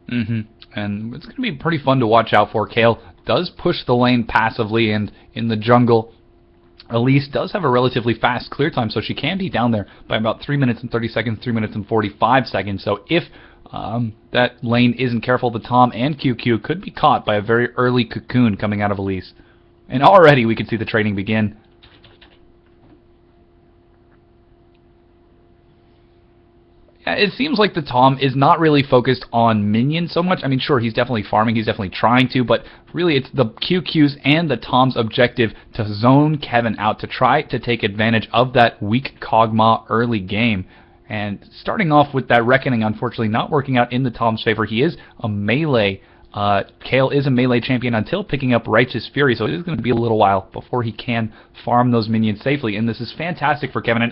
And it's going to be pretty fun to watch out for. Kayle does push the lane passively, and in the jungle, Elise does have a relatively fast clear time, so she can be down there by about 3 minutes and 30 seconds, 3 minutes and 45 seconds. So if that lane isn't careful, the Tom and QQ could be caught by a very early cocoon coming out of Elise. And already we can see the trading begin. It seems like the Tom is not really focused on minions so much. I mean, sure, he's definitely farming, he's definitely trying to, but really it's the QQ's and the Tom's objective to zone Kevin out, to try to take advantage of that weak Kog'Maw early game. And starting off with that Reckoning, unfortunately not working out in the Tom's favor. He is a melee. Kayle is a melee champion until picking up Righteous Fury, so it is going to be a little while before he can farm those minions safely. And this is fantastic for Kevin. And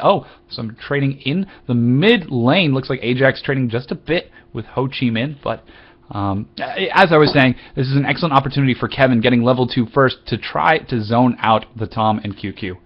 some trading in the mid lane. Looks like Ajax trading just a bit with Ho Chi Minh, but as I was saying, this is an excellent opportunity for Kevin, getting level 2 first, to try to zone out the Tom and QQ.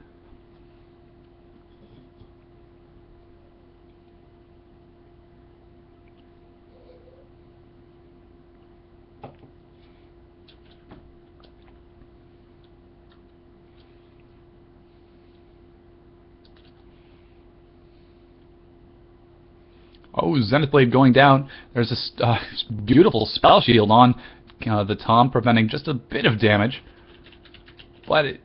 Zenith Blade going down. There's a beautiful spell shield on the Tom, preventing just a bit of damage. But it...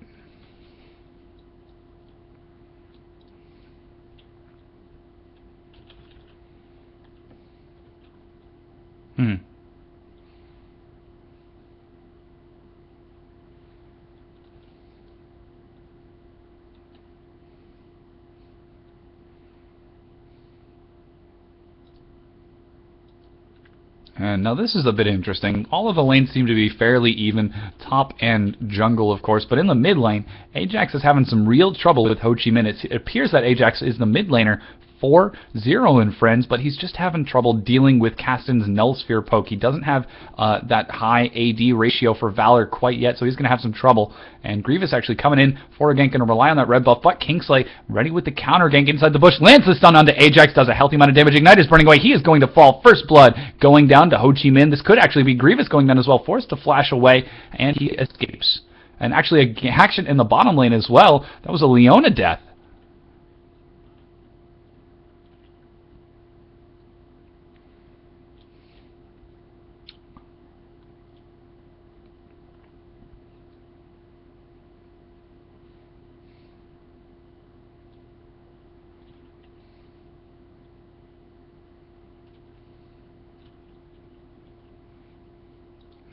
And now this is a bit interesting. All of the lanes seem to be fairly even, top and jungle of course, but in the mid lane, Ajax is having some real trouble with Ho Chi Minh. It appears that Ajax is the mid laner for Zero and friends, but he's just having trouble dealing with Caston's Null Sphere poke. He doesn't have that high AD ratio for Valor quite yet, so he's going to have some trouble. And Grievous actually coming in for a gank, going to rely on that red buff, but Kingsley ready with the counter gank inside the bush, lands the stun onto Ajax, does a healthy amount of damage. Ignite is burning away, he is going to fall. First blood going down to Ho Chi Minh. This could actually be Grievous going down as well, forced to flash away, and he escapes. And actually a action in the bottom lane as well. That was a Leona death.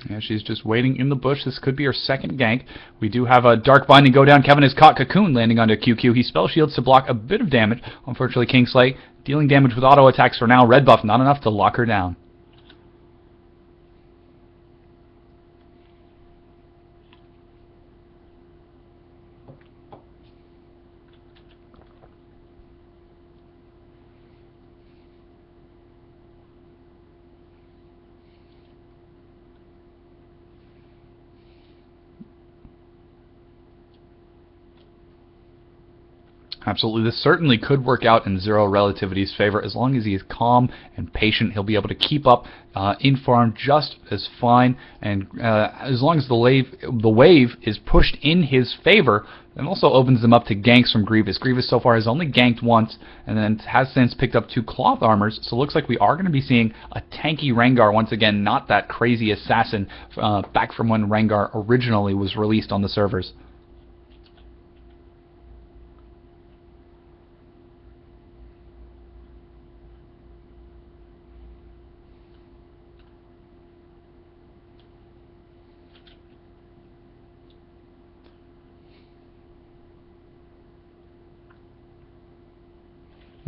Yeah, she's just waiting in the bush. This could be her second gank. We do have a Dark Binding go down. Kevin is caught. Cocoon landing onto QQ. He spell shields to block a bit of damage. Unfortunately, Kingsley dealing damage with auto attacks for now. Red buff, not enough to lock her down. Absolutely, this certainly could work out in Zero Relativity's favor. As long as he is calm and patient, he'll be able to keep up in farm just as fine. And as long as the wave is pushed in his favor, that also opens them up to ganks from Grievous. Grievous so far has only ganked once, and then has since picked up 2 cloth armors. So it looks like we are going to be seeing a tanky Rengar once again, not that crazy assassin back from when Rengar originally was released on the servers.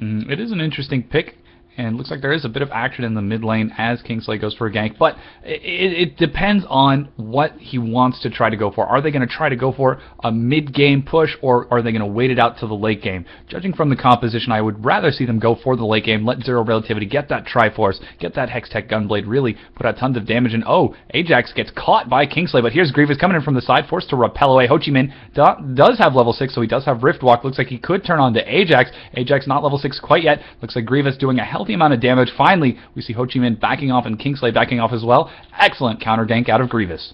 It is an interesting pick, and looks like there is a bit of action in the mid lane as Kingsley goes for a gank, but it depends on what he wants to try to go for. Are they going to try to go for a mid-game push, or are they going to wait it out to the late game? Judging from the composition, I would rather see them go for the late game, let Zero Relativity get that Triforce, get that Hextech Gunblade, really put out tons of damage, and Ajax gets caught by Kingsley, but here's Grievous coming in from the side, forced to repel away. Ho Chi Minh does have level 6, so he does have Rift Walk. Looks like he could turn on to Ajax. Ajax not level 6 quite yet. Looks like Grievous doing a healthy healthy amount of damage. Finally, we see Ho Chi Minh backing off and Kingsley backing off as well. Excellent counter gank out of Grievous.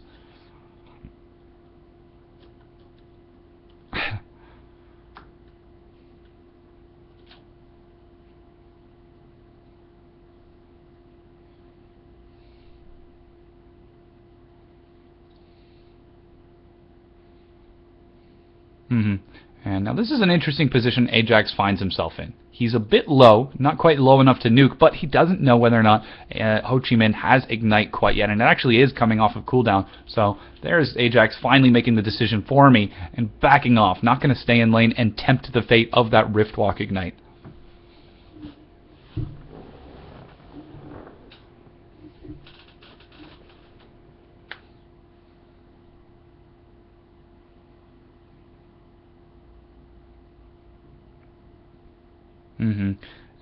And now this is an interesting position Ajax finds himself in. He's a bit low, not quite low enough to nuke, but he doesn't know whether or not Ho Chi Minh has Ignite quite yet, and it actually is coming off of cooldown. So there's Ajax finally making the decision for me and backing off, not going to stay in lane and tempt the fate of that Riftwalk Ignite.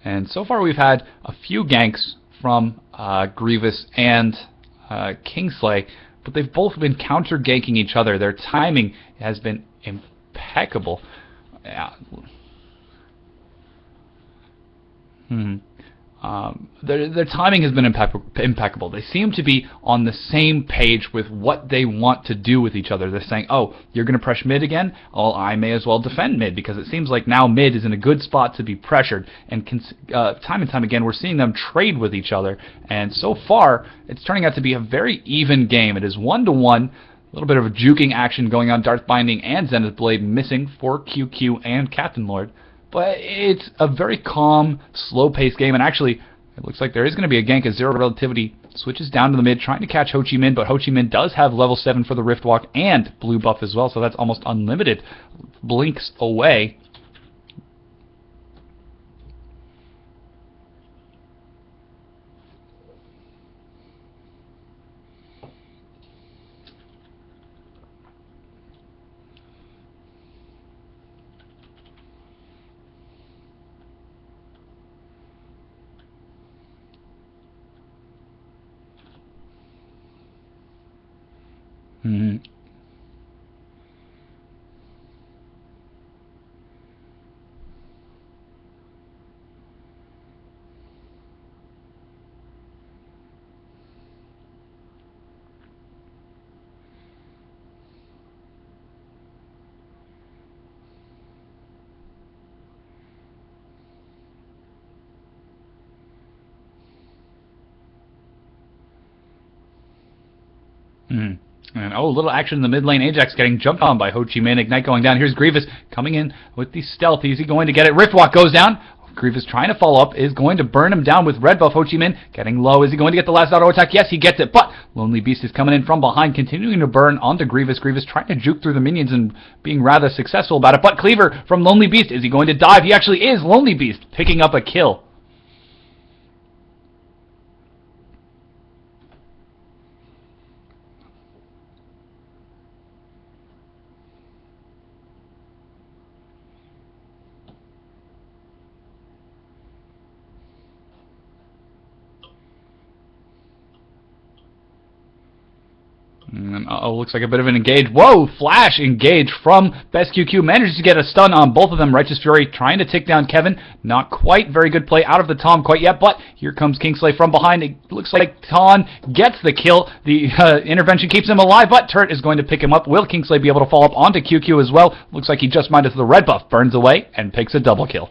And so far we've had a few ganks from Grievous and Kingsley, but they've both been counter-ganking each other. Their timing has been impeccable. Yeah. Their timing has been impeccable. They seem to be on the same page with what they want to do with each other. They're saying, oh, you're going to press mid again? Well, I may as well defend mid, because it seems like now mid is in a good spot to be pressured. And time and time again, we're seeing them trade with each other. And so far, it's turning out to be a very even game. It is 1-1. A little bit of a juking action going on. Darth Binding and Zenith Blade missing for QQ and Captain Lord. But it's a very calm, slow-paced game, and actually, it looks like there is going to be a gank as Zero Relativity switches down to the mid, trying to catch Ho Chi Minh, but Ho Chi Minh does have level 7 for the Riftwalk and blue buff as well, so that's almost unlimited. Blinks away. And oh, a little action in the mid lane. Ajax getting jumped on by Ho Chi Minh. Ignite going down. Here's Grievous coming in with the stealth. Is he going to get it? Riftwalk goes down. Grievous trying to follow up, is going to burn him down with red buff. Ho Chi Minh getting low. Is he going to get the last auto attack? Yes, he gets it. But Lonely Beast is coming in from behind, continuing to burn onto Grievous. Grievous trying to juke through the minions and being rather successful about it. But Cleaver from Lonely Beast, is he going to dive? He actually is. Lonely Beast picking up a kill. Looks like a bit of an engage. Whoa, flash engage from Best QQ. Manages to get a stun on both of them. Righteous Fury trying to take down Kevin. Not quite very good play out of the Tom quite yet, but here comes Kingsley from behind. It looks like Ton gets the kill. The intervention keeps him alive, but Turret is going to pick him up. Will Kingsley be able to follow up onto QQ as well? Looks like he just minus the red buff. Burns away and picks a double kill.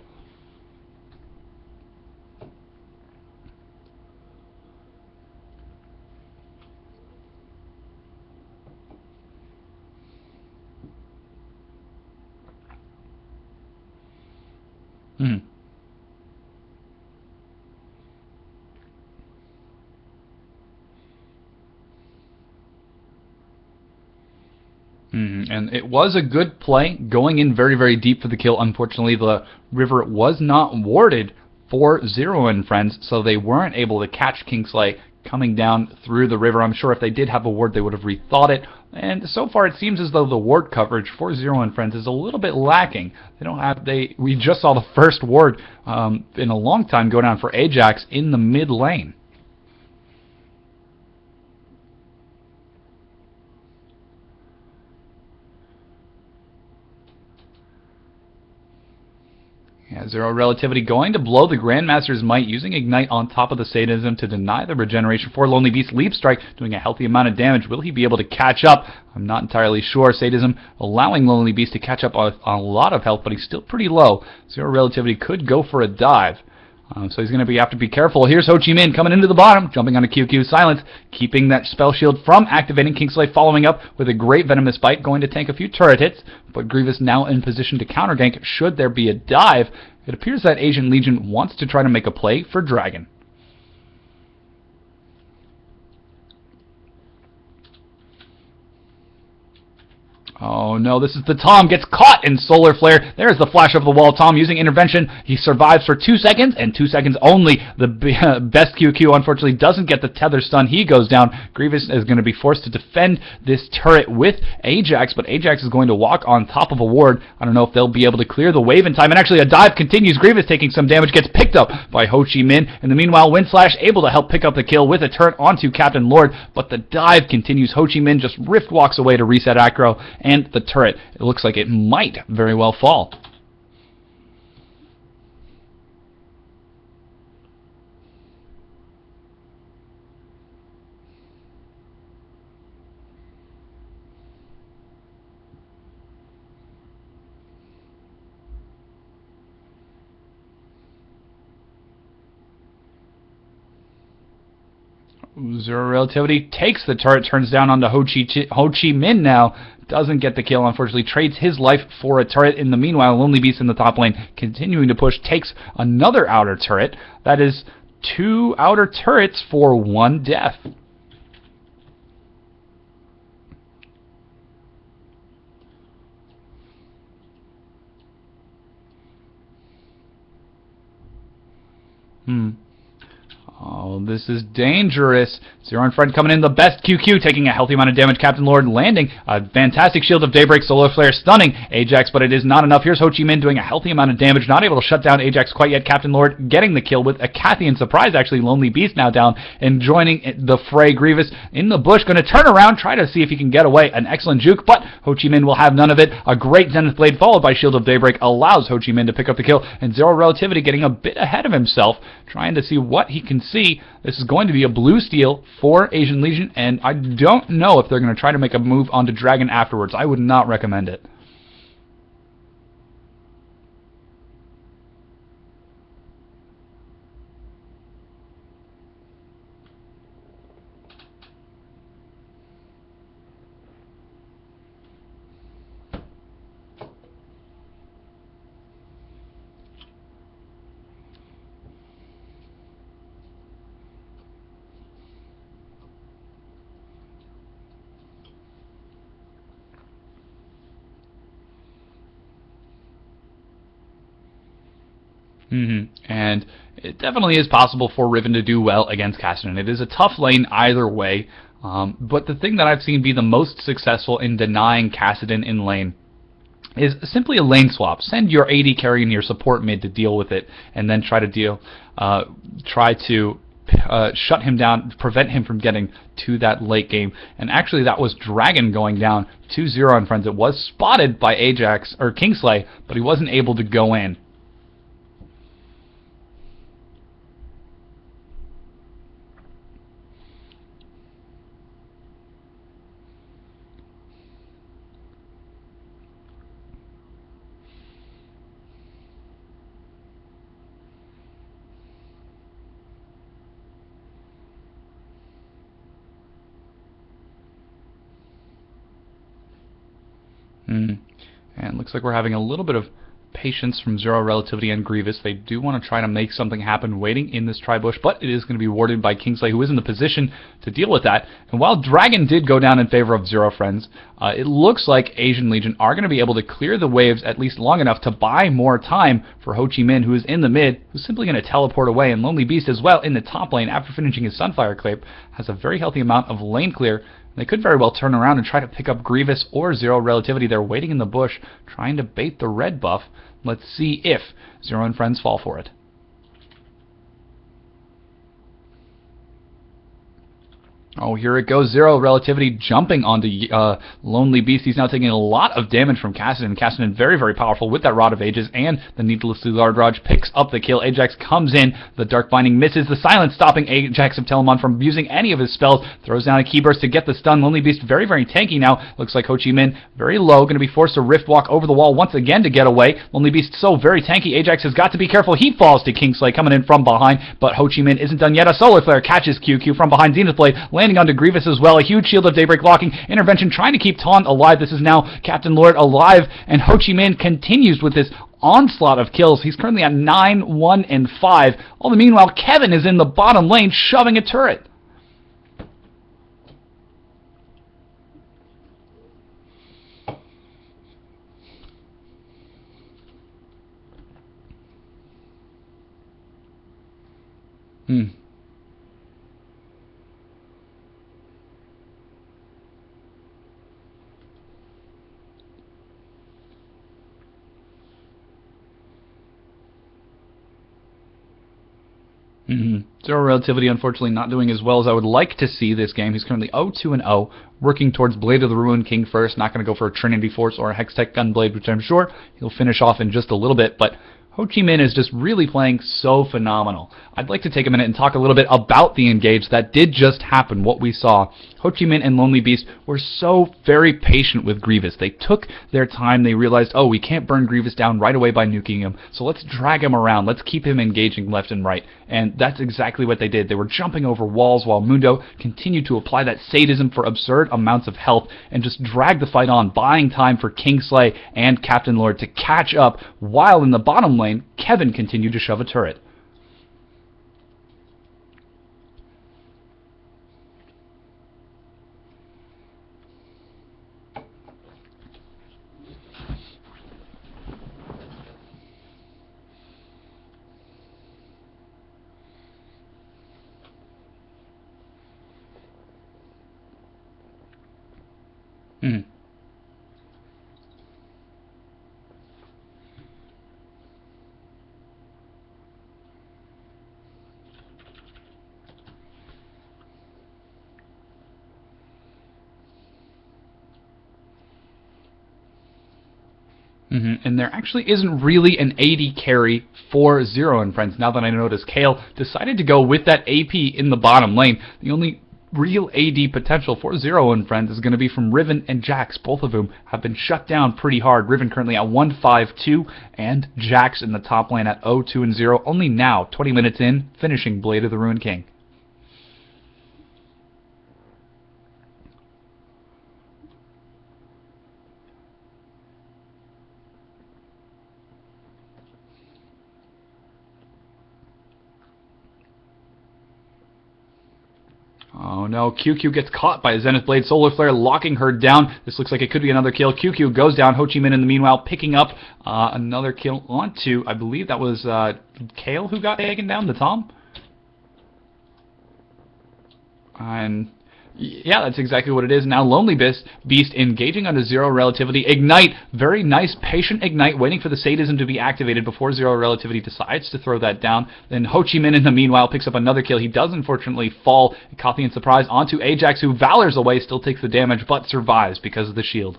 And it was a good play, going in very, very deep for the kill. Unfortunately, the river was not warded for Zero and friends, so they weren't able to catch Kingsley coming down through the river. I'm sure if they did have a ward, they would have rethought it. And so far, it seems as though the ward coverage for Zero and friends is a little bit lacking. They don't have. We just saw the first ward in a long time go down for Ajax in the mid lane. Yeah, Zero Relativity going to blow the Grandmaster's Might, using Ignite on top of the Sadism to deny the regeneration for Lonely Beast. Leap Strike doing a healthy amount of damage. Will he be able to catch up? I'm not entirely sure. Sadism allowing Lonely Beast to catch up on a lot of health, but he's still pretty low. Zero Relativity could go for a dive. So he's going to have to be careful. Here's Ho Chi Minh coming into the bottom, jumping on a QQ. Silence, keeping that spell shield from activating. Kingsley following up with a great Venomous Bite, going to tank a few turret hits, but Grievous now in position to counter gank should there be a dive. It appears that Asian Legion wants to try to make a play for Dragon. Oh no, this is the Tom gets caught in Solar Flare. There's the flash over the wall. Tom using intervention. He survives for 2 seconds and 2 seconds only. The best QQ unfortunately doesn't get the tether stun. He goes down. Grievous is going to be forced to defend this turret with Ajax, but Ajax is going to walk on top of a ward. I don't know if they'll be able to clear the wave in time. And actually a dive continues. Grievous taking some damage, gets picked up by Ho Chi Minh. In the meanwhile, Windslash able to help pick up the kill with a turret onto Captain Lord, but the dive continues. Ho Chi Minh just rift walks away to reset aggro, and the turret, it looks like it might very well fall. Zero Relativity takes the turret, turns down onto Ho Chi Minh now. Doesn't get the kill, unfortunately. Trades his life for a turret. In the meanwhile, Lonely Beast in the top lane continuing to push, takes another outer turret. That is 2 outer turrets for 1 death. Oh, this is dangerous. Zero and Friend coming in, the best QQ, taking a healthy amount of damage. Captain Lord landing a fantastic Shield of Daybreak, Solar Flare stunning Ajax, but it is not enough. Here's Ho Chi Minh doing a healthy amount of damage, not able to shut down Ajax quite yet. Captain Lord getting the kill with a Cathian surprise, actually. Lonely Beast now down and joining the fray. Grievous in the bush, going to turn around, try to see if he can get away. An excellent juke, but Ho Chi Minh will have none of it. A great Zenith Blade followed by Shield of Daybreak allows Ho Chi Minh to pick up the kill, and Zero Relativity getting a bit ahead of himself, trying to see what he can see. This is going to be a blue steal for Asian Legion, and I don't know if they're going to try to make a move onto Dragon afterwards. I would not recommend it. And it definitely is possible for Riven to do well against Kassadin. It is a tough lane either way, but the thing that I've seen be the most successful in denying Kassadin in lane is simply a lane swap. Send your AD carry and your support mid to deal with it, and then try to shut him down, prevent him from getting to that late game. And actually that was Dragon going down 2-0 on Friends. It was spotted by Ajax or Kingsley, but he wasn't able to go in. And looks like we're having a little bit of patience from Zero Relativity and Grievous. They do want to try to make something happen waiting in this tri-bush, but it is going to be warded by Kingsley, who is in the position to deal with that. And while Dragon did go down in favor of Zero Friends, it looks like Asian Legion are going to be able to clear the waves at least long enough to buy more time for Ho Chi Minh, who is in the mid, who's simply going to teleport away. And Lonely Beast as well in the top lane after finishing his Sunfire Clape has a very healthy amount of lane clear. They could very well turn around and try to pick up Grievous or Zero Relativity. They're waiting in the bush, trying to bait the red buff. Let's see if Zero and Friends fall for it. Oh, here it goes. Zero Relativity jumping onto Lonely Beast. He's now taking a lot of damage from Cassidy. Cassidy very, very powerful with that Rod of Ages and the needlessly large Rod picks up the kill. Ajax comes in. The Dark Binding misses. The Silence stopping Ajax of Telamon from using any of his spells. Throws down a Key Burst to get the stun. Lonely Beast very, very tanky now. Looks like Ho Chi Minh very low. Going to be forced to Rift Walk over the wall once again to get away. Lonely Beast so very tanky. Ajax has got to be careful. He falls to Kingsley coming in from behind. But Ho Chi Minh isn't done yet. A Solar Flare catches QQ from behind Zenith Blade. Landing onto Grievous as well. A huge Shield of Daybreak locking. Intervention trying to keep Taunt alive. This is now Captain Lord alive. And Ho Chi Minh continues with this onslaught of kills. He's currently at 9, 1, and 5. All the meanwhile, Kevin is in the bottom lane shoving a turret. Zero Relativity, unfortunately, not doing as well as I would like to see this game. He's currently 0-2-0, working towards Blade of the Ruined King first. Not going to go for a Trinity Force or a Hextech Gunblade, which I'm sure he'll finish off in just a little bit. But Ho Chi Minh is just really playing so phenomenal. I'd like to take a minute and talk a little bit about the engage that did just happen, what we saw. Ho Chi Minh and Lonely Beast were so very patient with Grievous. They took their time. They realized, oh, we can't burn Grievous down right away by nuking him, so let's drag him around. Let's keep him engaging left and right. And that's exactly what they did. They were jumping over walls while Mundo continued to apply that sadism for absurd amounts of health and just drag the fight on, buying time for Kingsley and Captain Lord to catch up, while in the bottom lane, Kevin continued to shove a turret. And there actually isn't really an AD carry for Zero and Friends. Now that I notice Kale decided to go with that AP in the bottom lane, the only real AD potential for Zero and Friends is going to be from Riven and Jax, both of whom have been shut down pretty hard. Riven currently at 1-5-2, and Jax in the top lane at 0-2-0, only now, 20 minutes in, finishing Blade of the Ruined King. Oh no, QQ gets caught by a Zenith Blade. Solar Flare locking her down. This looks like it could be another kill. QQ goes down. Ho Chi Minh in the meanwhile picking up another kill onto, I believe that was Kale who got taken down, the Tom? And yeah, that's exactly what it is. Now Lonely Beast engaging onto Zero Relativity. Ignite, very nice, patient Ignite, waiting for the sadism to be activated before Zero Relativity decides to throw that down. Then Ho Chi Minh in the meanwhile picks up another kill. He does unfortunately fall, copy and surprise, onto Ajax, who valors away, still takes the damage, but survives because of the shield.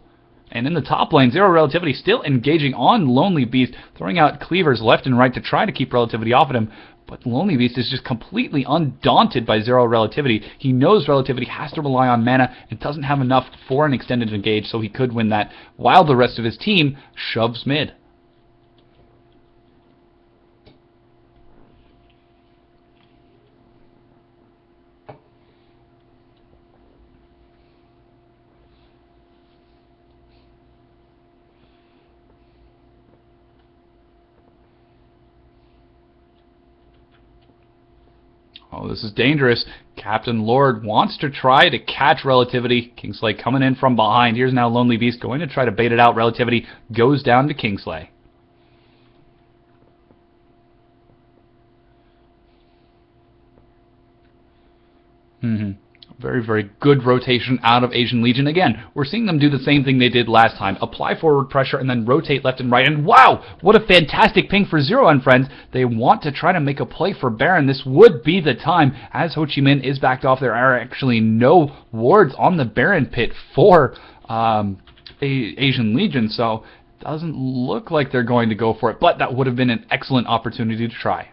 And in the top lane, Zero Relativity still engaging on Lonely Beast, throwing out cleavers left and right to try to keep Relativity off of him. But Lonely Beast is just completely undaunted by Zero Relativity. He knows Relativity has to rely on mana and doesn't have enough for an extended engage, so he could win that, while the rest of his team shoves mid. Oh, this is dangerous. Captain Lord wants to try to catch Relativity. Kingsley coming in from behind. Here's now Lonely Beast going to try to bait it out. Relativity goes down to Kingsley. Very, very good rotation out of Asian Legion. Again, we're seeing them do the same thing they did last time. Apply forward pressure and then rotate left and right. And wow, what a fantastic ping for Zero and friends. They want to try to make a play for Baron. This would be the time, as Ho Chi Minh is backed off. There are actually no wards on the Baron pit for Asian Legion, so it doesn't look like they're going to go for it. But that would have been an excellent opportunity to try.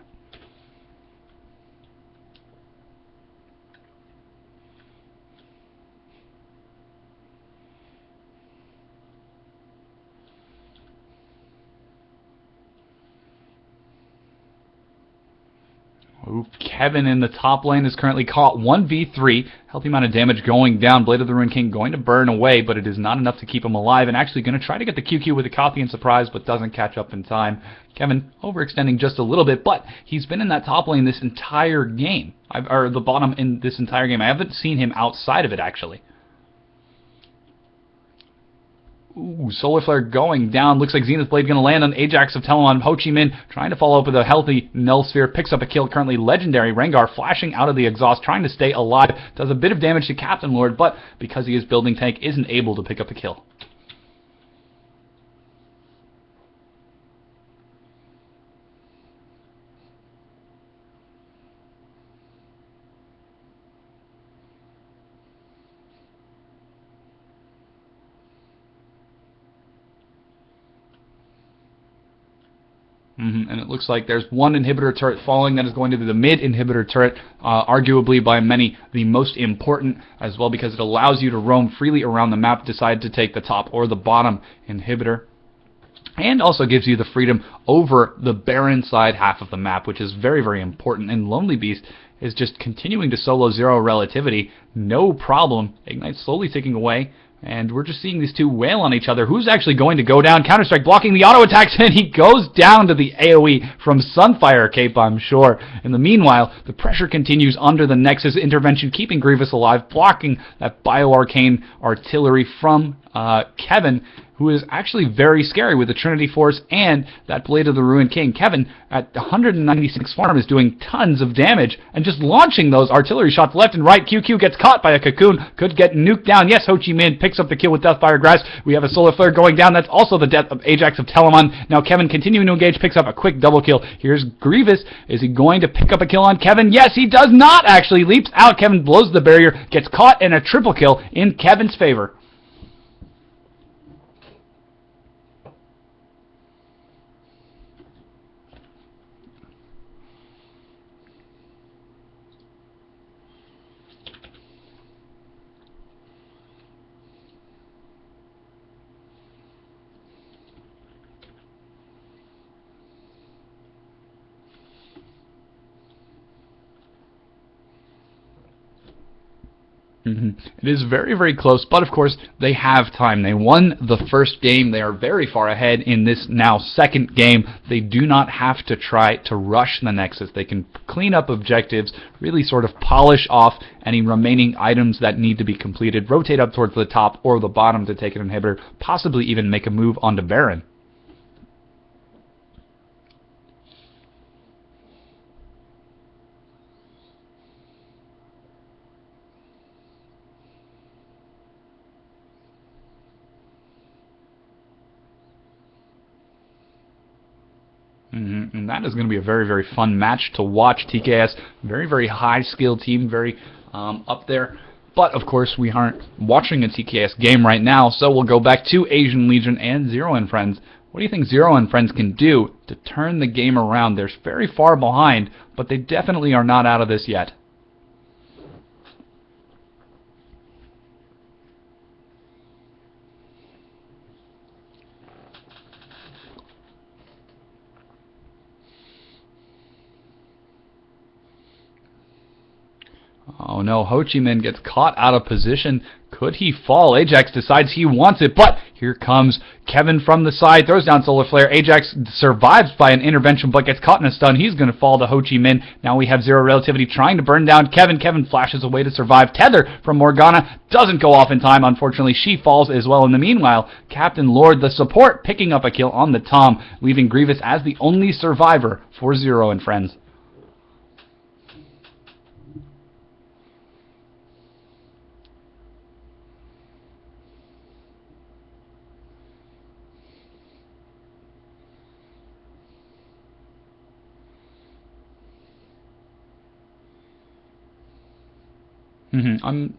Ooh, Kevin in the top lane is currently caught 1v3. Healthy amount of damage going down. Blade of the Ruined King going to burn away, but it is not enough to keep him alive. And actually going to try to get the QQ with a copy and surprise, but doesn't catch up in time. Kevin overextending just a little bit, but he's been in that top lane this entire game. Or the bottom in this entire game. I haven't seen him outside of it, actually. Ooh, Solar Flare going down. Looks like Zenith Blade going to land on Ajax of Telamon. Ho Chi Minh trying to follow up with a healthy Null Sphere. Picks up a kill. Currently legendary. Rengar flashing out of the exhaust. Trying to stay alive. Does a bit of damage to Captain Lord, but because he is building tank, isn't able to pick up the kill. And it looks like there's one inhibitor turret falling. That is going to be the mid inhibitor turret, arguably by many the most important as well, because it allows you to roam freely around the map, decide to take the top or the bottom inhibitor, and also gives you the freedom over the barren side half of the map, which is very, very important. And Lonely Beast is just continuing to solo Zero Relativity, no problem. Ignite slowly ticking away. And we're just seeing these two wail on each other. Who's actually going to go down? Counter-Strike blocking the auto attacks, and he goes down to the AoE from Sunfire Cape, I'm sure. In the meanwhile, the pressure continues under the Nexus intervention, keeping Grievous alive, blocking that Bioarcane artillery from Kevin, who is actually very scary with the Trinity Force and that Blade of the Ruined King. Kevin, at 196 farm, is doing tons of damage and just launching those artillery shots left and right. QQ gets caught by a Cocoon, could get nuked down. Yes, Ho Chi Minh picks up the kill with Deathfire Grasp. We have a Solar Flare going down. That's also the death of Ajax of Telamon. Now Kevin continuing to engage, picks up a quick double kill. Here's Grievous. Is he going to pick up a kill on Kevin? Yes, he does not actually. Leaps out. Kevin blows the barrier, gets caught in a triple kill in Kevin's favor. It is very, very close, but of course they have time. They won the first game. They are very far ahead in this now second game. They do not have to try to rush the Nexus. They can clean up objectives, really sort of polish off any remaining items that need to be completed, rotate up towards the top or the bottom to take an inhibitor, possibly even make a move onto Baron. And that is going to be a very, very fun match to watch. TKS, very, very high skill team, very up there. But, of course, we aren't watching a TKS game right now, so we'll go back to Asian Legion and Zero and Friends. What do you think Zero and Friends can do to turn the game around? They're very far behind, but they definitely are not out of this yet. Oh no, Ho Chi Minh gets caught out of position. Could he fall? Ajax decides he wants it, but here comes Kevin from the side, throws down Solar Flare. Ajax survives by an intervention, but gets caught in a stun. He's going to fall to Ho Chi Minh. Now we have Zero Relativity trying to burn down Kevin. Kevin flashes away to survive. Tether from Morgana doesn't go off in time. Unfortunately, she falls as well. In the meanwhile, Captain Lord, the support, picking up a kill on the Tom, leaving Grievous as the only survivor for Zero and Friends. I'm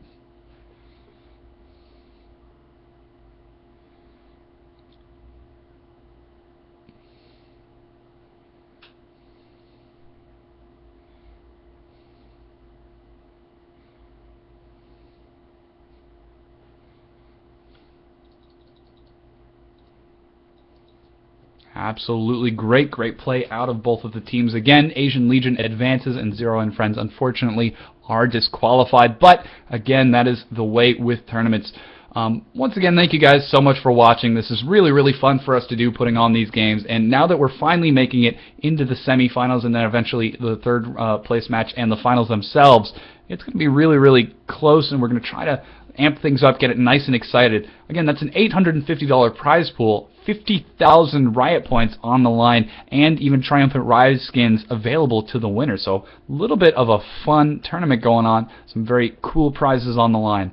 Absolutely great play out of both of the teams. Again, Asian Legion advances and Zero and Friends unfortunately are disqualified. But again, that is the way with tournaments. Once again, thank you guys so much for watching. This is really fun for us to do, putting on these games. And now that we're finally making it into the semifinals and then eventually the third place match and the finals themselves, it's going to be really close, and we're going to try to amp things up, get it nice and excited. Again, that's an $850 prize pool, 50,000 Riot points on the line, and even Triumphant Riot skins available to the winner. So a little bit of a fun tournament going on, some very cool prizes on the line.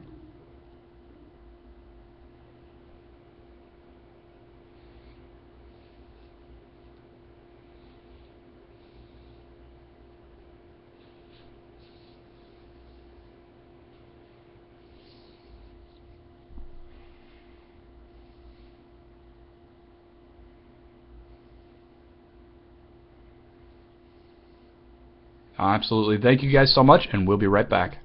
Absolutely. Thank you guys so much, and we'll be right back.